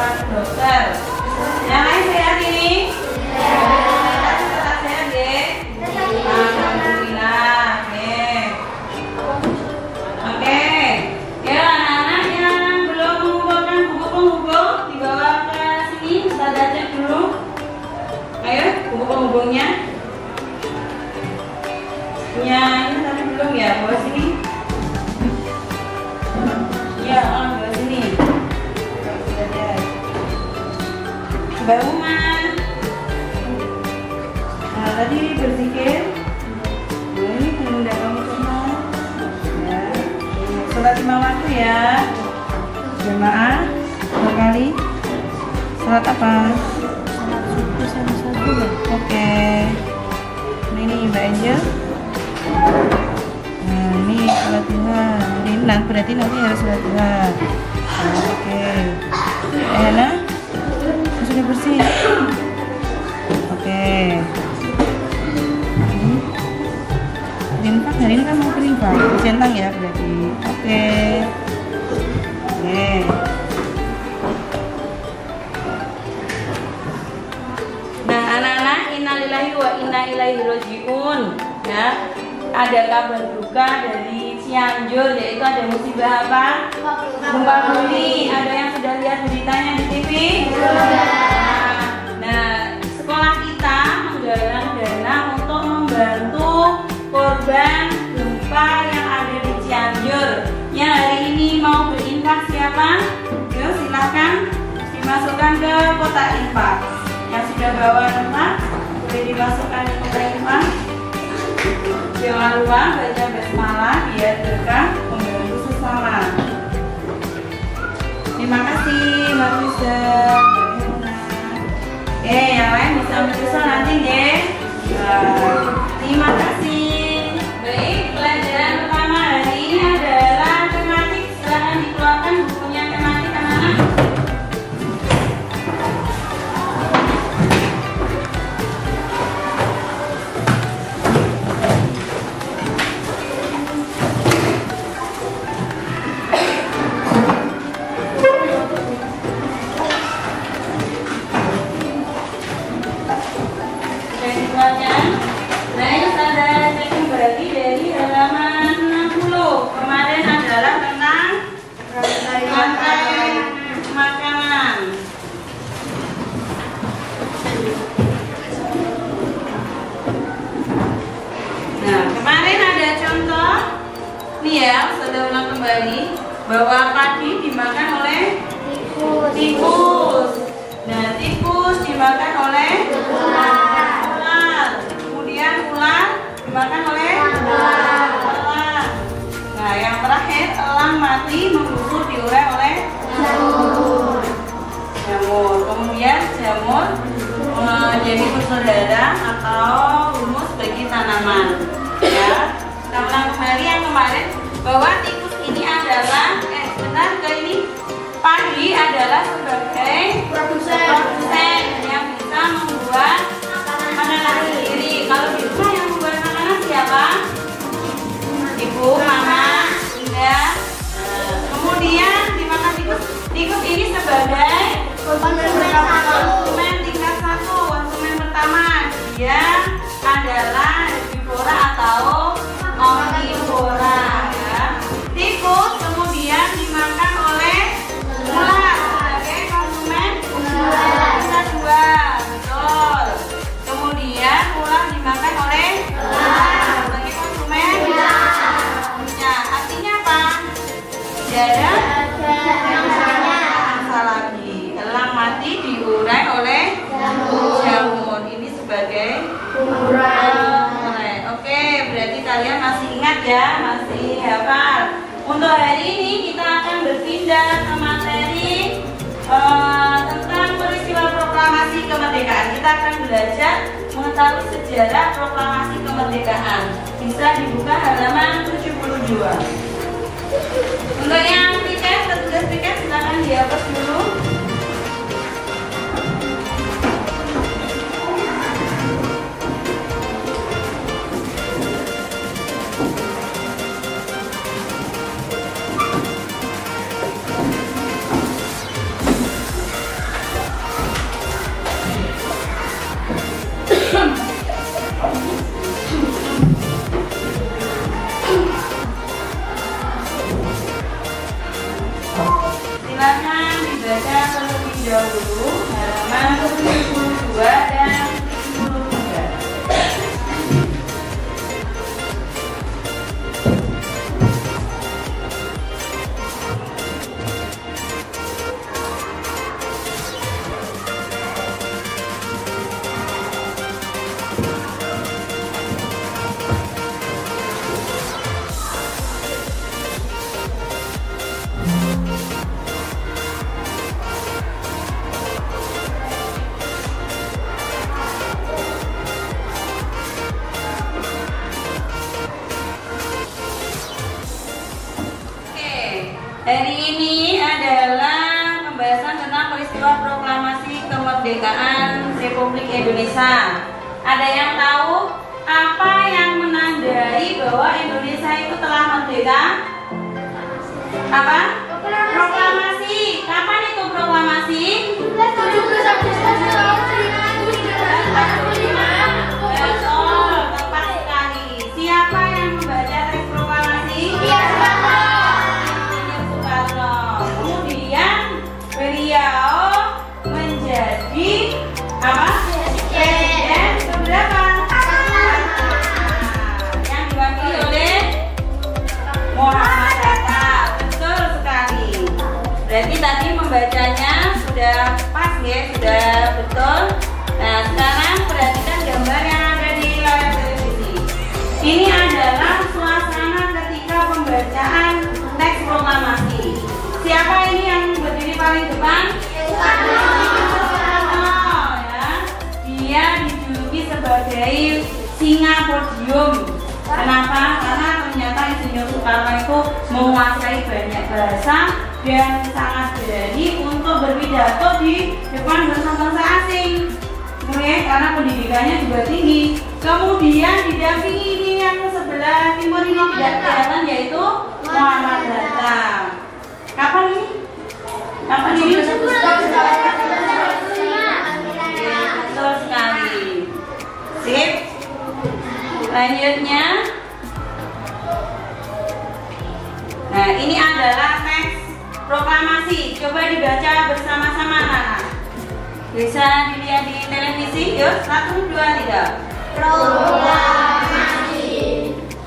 Pak Dokter. Yang lain sehat ini? Sehat ya? Alhamdulillah. Oke. Ya anak-anak yang belum mengumpulkan buku penghubung dibawa ke sini, Ustazah cek dulu. Ayo, buku penghubungnya. Ya, ini tadi belum ya, bawa sini. Ya, bawa sini. Mbak Uma. Nah, tadi berzikir. Ini penunda kamu semua. Ya. Sholat 5 waktu ya. Jemaah 2 kali. Sholat apa? Subuh sama subuh ya. Oke. Nah, ini Mbak Angel. Nah, ini sholat duha. Nah, berarti nanti harus sholat duha. Nah, oke. Hana, sudah bersih. Oke. Infak hari ini kan mau ke infak, centang ya berarti. Oke. Oke. Nah, anak-anak, innalillahi wa inna ilaihi rajiun. Ya, ada kabar duka dari Cianjur, yaitu ada musibah apa? Gempa bumi. Ada yang sudah lihat beritanya di TV? Nah, sekolah kita menggalang dana untuk membantu korban gempa yang ada di Cianjur. Yang hari ini mau berinfak siapa? Yuk silahkan dimasukkan ke kotak infak. Yang sudah bawa infak boleh dimasukkan ke kotak infak. Jangan lupa baca basmalah biar berkah membantu sesama. Terima kasih Mbak Lisa. Yang lain bisa menyusul nanti deh. Terima kasih. Baik, pelajaran pertama hari ini adalah tematik. Silahkan dikeluarkan bukunya tematik anak-anak. Nah, ini ada cek kembali dari halaman 60. Kemarin adalah tentang rantai makanan. Nah, kemarin ada contoh nih ya, sudah ulang kembali bahwa padi dimakan oleh tikus. Nah, tikus dimakan oleh ular dimakan oleh elang. Nah, yang terakhir elang mati membusuk diurai oleh jamur. Kemudian jamur menjadi unsur darah atau humus bagi tanaman. Ya, kita ulang kembali yang kemarin bahwa tikus ini adalah padi adalah sebagai produsen yang bisa membuat makanan sendiri. Kalau di rumah yang membuat makanan siapa? Ibu, mama, bunda. Kemudian dimakan tikus. Tikus ini sebagai konsumen tingkat 1. Konsumen pertama dia adalah herbivora atau omnivora. Ya. Tikus kemudian dimakan oleh ular sebagai konsumen tingkat 2. Betul. Kemudian ular dimakan oleh elang sebagai konsumen. Ya, artinya apa? Tidak ada masalah lagi. Elang mati diurai oleh jamur. Ini sebagai urai. Oke, berarti kalian masih ingat ya, masih hafal. Untuk hari ini kita akan berpindah ke materi tentang peristiwa proklamasi kemerdekaan. Kita akan belajar mengetahui sejarah proklamasi kemerdekaan. Bisa dibuka halaman 72. Untuk yang piket, petugas piket silakan dihapus dulu. dahulu halaman 72 dan 73. Hari ini adalah pembahasan tentang peristiwa proklamasi kemerdekaan Republik Indonesia. Ada yang tahu apa yang menandai bahwa Indonesia itu telah merdeka? Apa? Proklamasi. Kapan itu proklamasi? 17 Agustus 1945. Betul, tepat sekali. Siapa yang membaca teks proklamasi? Kemudian beliau menjadi apa? Presiden keberapa? Yang diwakili oleh Muhammad Hatta. Betul sekali. Berarti tadi membacanya sudah pas ya, sudah betul. Nah, sekarang perhatikan gambar yang ada di layar televisi. Ini adalah suasana ketika pembacaan teks proklamasi. Siapa ini yang berdiri paling depan? Ya. Dia dijuluki sebagai singa podium. Kenapa? Karena ternyata Insinyur Soekarno itu menguasai banyak bahasa dan sangat berani untuk berpidato di depan bangsa-bangsa asing. Kemudian karena pendidikannya juga tinggi. Kemudian didampingi ini yang sebelah timur ini tidak kelihatan, yaitu Muhammad Hatta. Kapan ini? Kapan ini? Betul sekali. Sip. Lanjutnya. Nah, ini adalah teks proklamasi. Coba dibaca bersama-sama anak-anak. Bisa dilihat di televisi. Yuk, 1, 2, 3. Proklamasi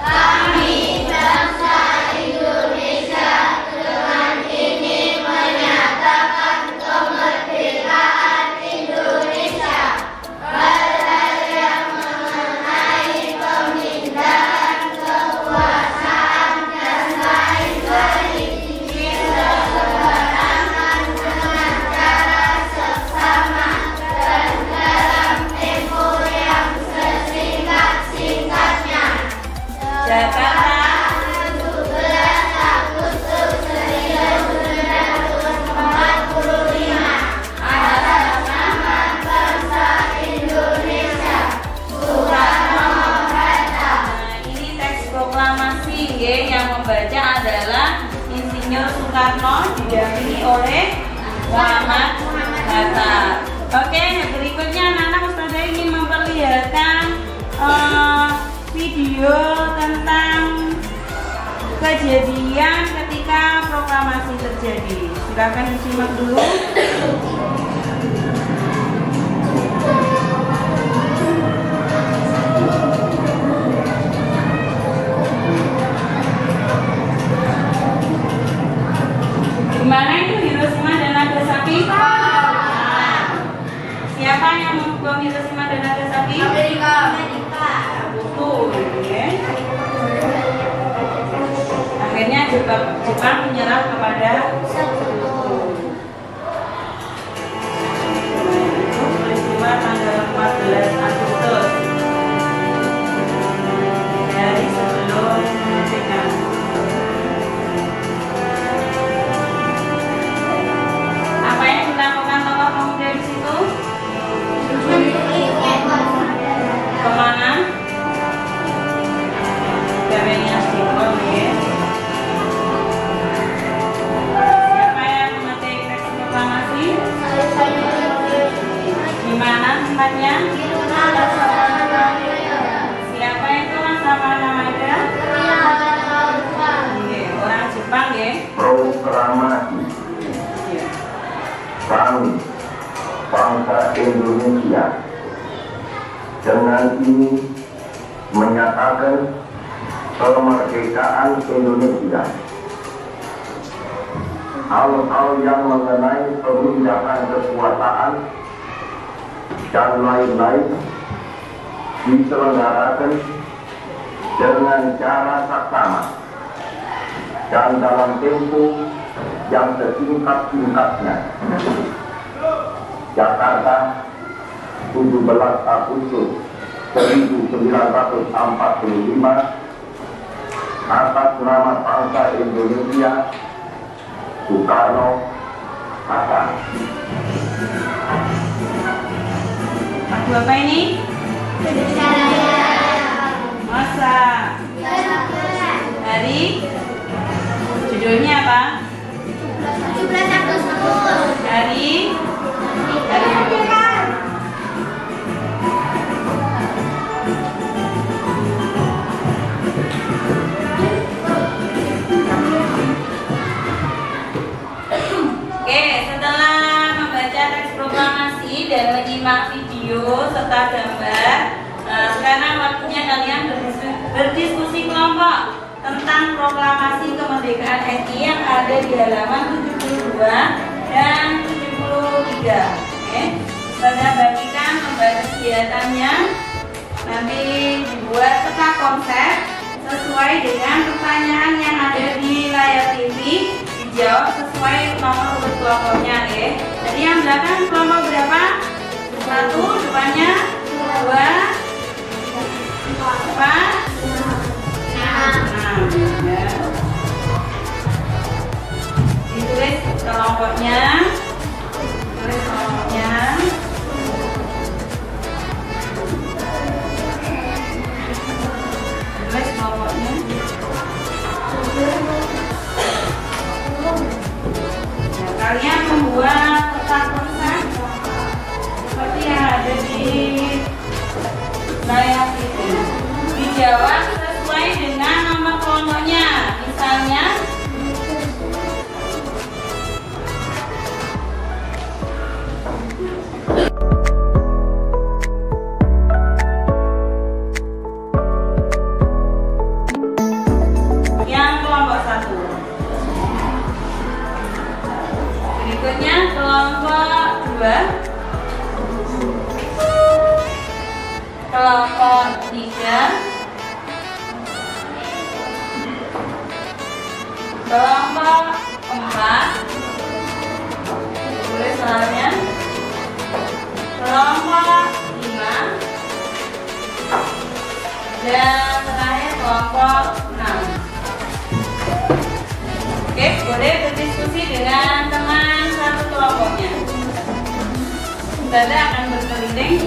kami bangsa Indonesia dengan ini menyatakan kemerdekaan Indonesia. Perayaan mengenai pemindahan kekuasaan dan lain-lain diselenggarakan dengan cara seksama dan dalam tempo yang sesingkat-singkatnya. Jakarta, 17 Agustus 1945. Atas nama bangsa Indonesia, Soekarno Hatta. Nah, ini teks proklamasi ya, yang membaca adalah Insinyur Soekarno didampingi oleh Muhammad Hatta. Oke, berikutnya anak-anak Ustazah ingin memperlihatkan video tentang kejadian ketika proklamasi terjadi. Silakan disimak dulu. Gimana itu Hiroshima dan Nagasaki? Siapa yang membom Hiroshima dan Nagasaki? Amerika. Betul, ya. Akhirnya Jepang menyerah kepada peristiwa tanggal 14 Agustus dari sebelum kemerdekaan. Apa yang dilakukan tokoh pemuda di situ? Kemana? Gawainya simbol ya. Siapa ini menyatakan kemerdekaan Indonesia. Hal-hal yang mengenai pemindahan kekuasaan dan lain-lain diselenggarakan dengan cara saksama dan dalam tempo yang sesingkat-singkatnya. Jakarta, 17 Agustus 1945, atas nama bangsa Indonesia, Soekarno Hatta. Lagu apa ini? Masa. Dari judulnya apa? 17 Agustus. Dari Oke, setelah membaca teks proklamasi dan menyimak video serta gambar, sekarang waktunya kalian berdiskusi kelompok tentang proklamasi kemerdekaan RI yang ada di halaman 72 dan 73. Oke, pada bagikan membaca kegiatannya, nanti dibuat peta konsep sesuai dengan pertanyaan yang ada di layar TV. Dijawab sesuai nomor urut kelompoknya, ya. Jadi yang belakang kelompok berapa? 1, depannya 2, 4, 6. Ya. Ditulis kelompoknya. Tulis kelompoknya. Tulis kelompoknya. Kalian membuat peta konsep seperti yang ada di layar itu. Dijawab sesuai dengan nomor kelompoknya. Misalnya yang kelompok 1. Berikutnya kelompok 2, kelompok 3, kelompok 4, tulis soalnya, kelompok 5, dan terakhir kelompok 6. Oke, boleh berdiskusi dengan teman satu kelompoknya. Dada akan berkeliling.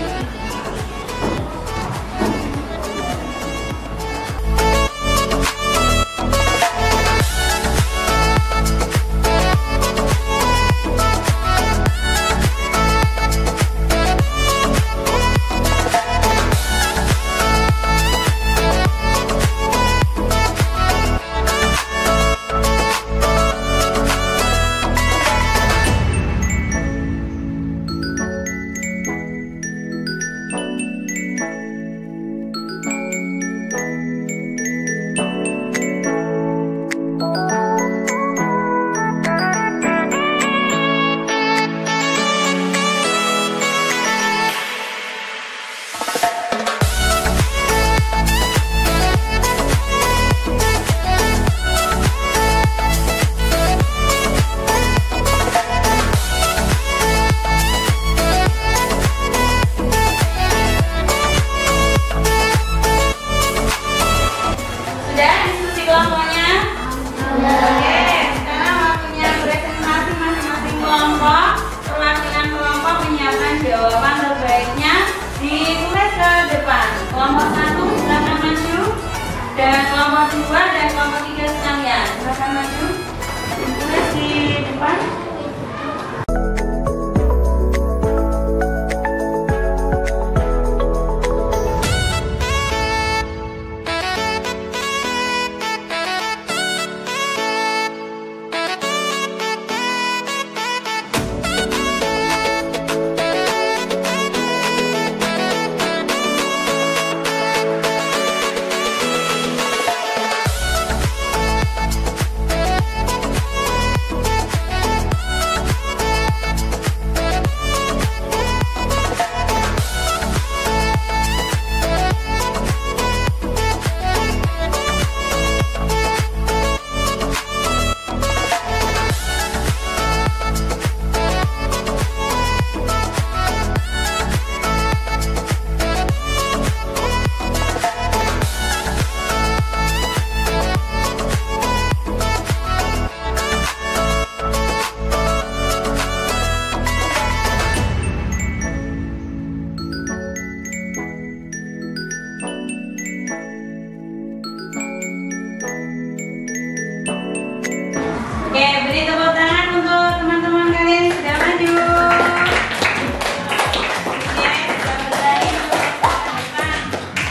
beri tepuk tangan untuk teman-teman kalian yang sudah maju. Oke, sudah berani untuk depan.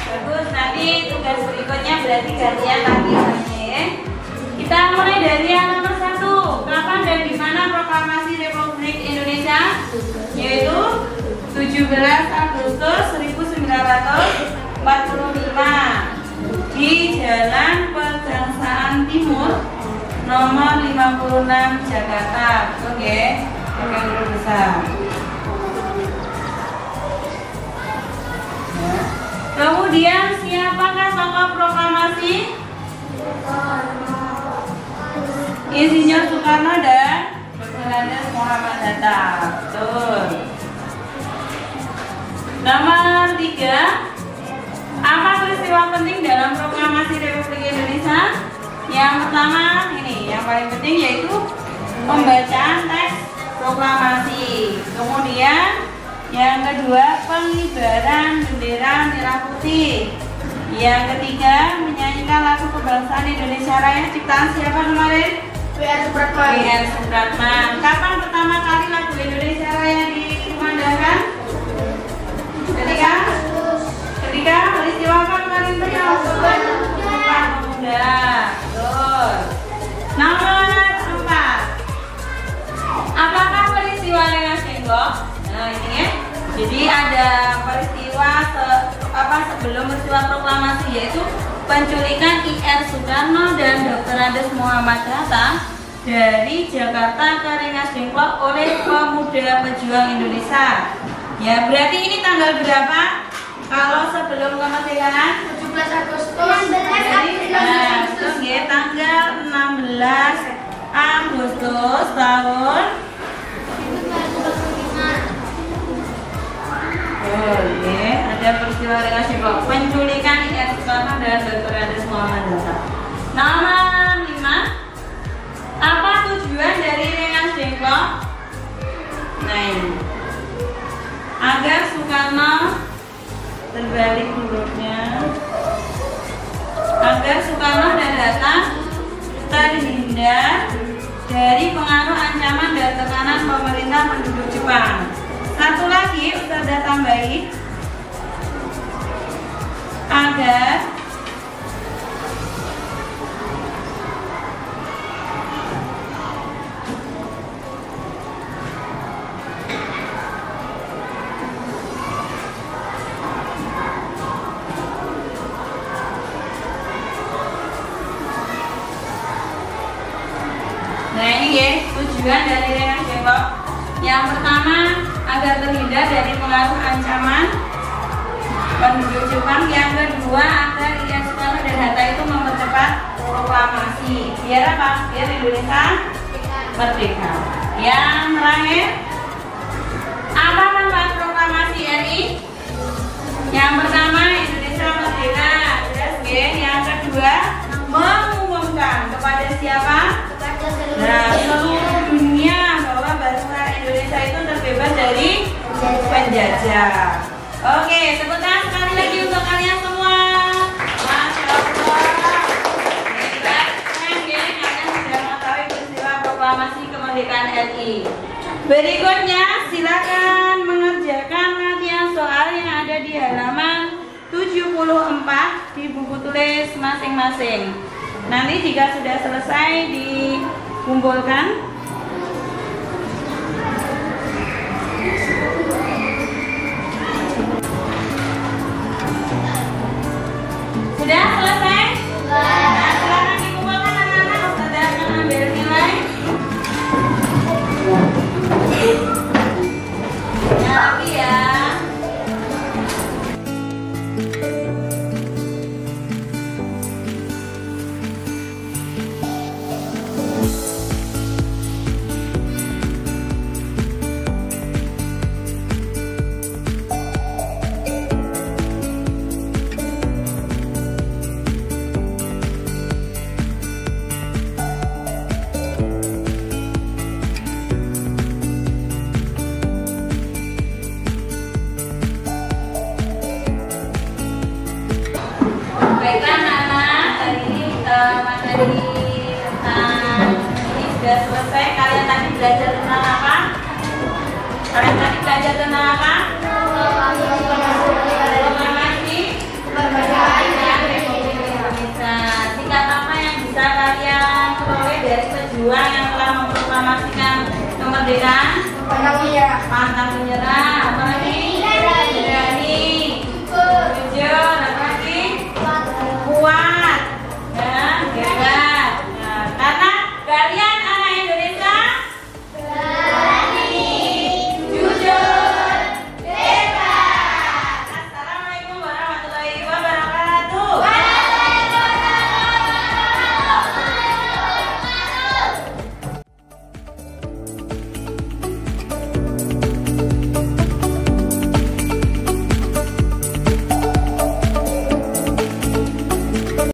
Bagus, nanti tugas berikutnya berarti gantian lagi ya. Kita mulai dari yang nomor 1. Kapan dan di mana proklamasi Republik Indonesia? Yaitu 17 Agustus 1945 di Jalan Pegangsaan Timur nomor 56 Jakarta. Oke, yang huruf besar. Kemudian siapakah tokoh proklamasi? Insinyur Soekarno dan Dr. Andes Muhammad Hatta. Betul. Nomor 3. Apa peristiwa penting dalam proklamasi Republik Indonesia? Yang pertama ini, yang paling penting yaitu pembacaan teks proklamasi. Kemudian yang kedua, pengibaran bendera merah putih. Yang ketiga, menyanyikan lagu kebangsaan Indonesia Raya ciptaan siapa kemarin? W.R. Supratman. W.R. Supratman. Kapan pertama kali lagu Indonesia Raya dikumandangkan? Ketika peristiwa apa kemarin beliau? Sumpah Pemuda. Betul. Nomor 4. Apakah peristiwa Rengas Dengklok? Nah ini ya. Jadi ada peristiwa sebelum peristiwa proklamasi, yaitu penculikan I.R. Soekarno dan Dr. Andes Muhammad Hatta dari Jakarta ke Rengas Dengklok oleh pemuda pejuang Indonesia. Ya, berarti ini tanggal berapa? Kalau sebelum kemerdekaan 17 Agustus. 16 terus ya, tanggal 16 Agustus tahun. Oh, ya, ada peristiwa Rengas Dengklok, penculikan I.R. Soekarno dan Dr. Andes Muhammad Hatta. Nomor 5. Apa tujuan dari Rengas Dengklok? Nah ini, agar Soekarno terbalik hurufnya, agar Soekarno dan Hatta terhindar dari pengaruh ancaman dan tekanan pemerintah penduduk Jepang. Satu lagi Ustazah tambahin, agar tujuan dari Rengas Dengklok. Yang pertama, agar terhindar dari pengaruh ancaman penduduk Jepang. Yang kedua, agar I.R. Soekarno dan Hatta itu mempercepat proklamasi. Biar apa? Biar Indonesia merdeka. Yang terakhir, apa manfaat proklamasi RI? Yang pertama, Indonesia merdeka. Terus yang kedua, mengumumkan kepada siapa? Nah, seluruh dunia bahwa bangsa Indonesia itu terbebas dari penjajah. Oke, tepuk tangan sekali lagi untuk kalian semua. Masya Allah. Hebat, kalian sudah mengetahui peristiwa proklamasi kemerdekaan RI. Berikutnya, silakan mengerjakan latihan soal yang ada di halaman 74 di buku tulis masing-masing. Nanti jika sudah selesai dikumpulkan. Sudah selesai? Nah, silakan dikumpulkan anak-anak. Ustazah akan ambil nilai. Ya, tapi ya. Baiklah anak-anak, hari ini materi tentang ini sudah selesai. belajar tentang apa? Kalian tadi belajar tentang apa? Proklamasi Republik Indonesia. Singkat apa yang bisa kalian peroleh dari pejuang yang telah memproklamasikan kemerdekaan? Pantang menyerah. Apa lagi? Berani. Jujur.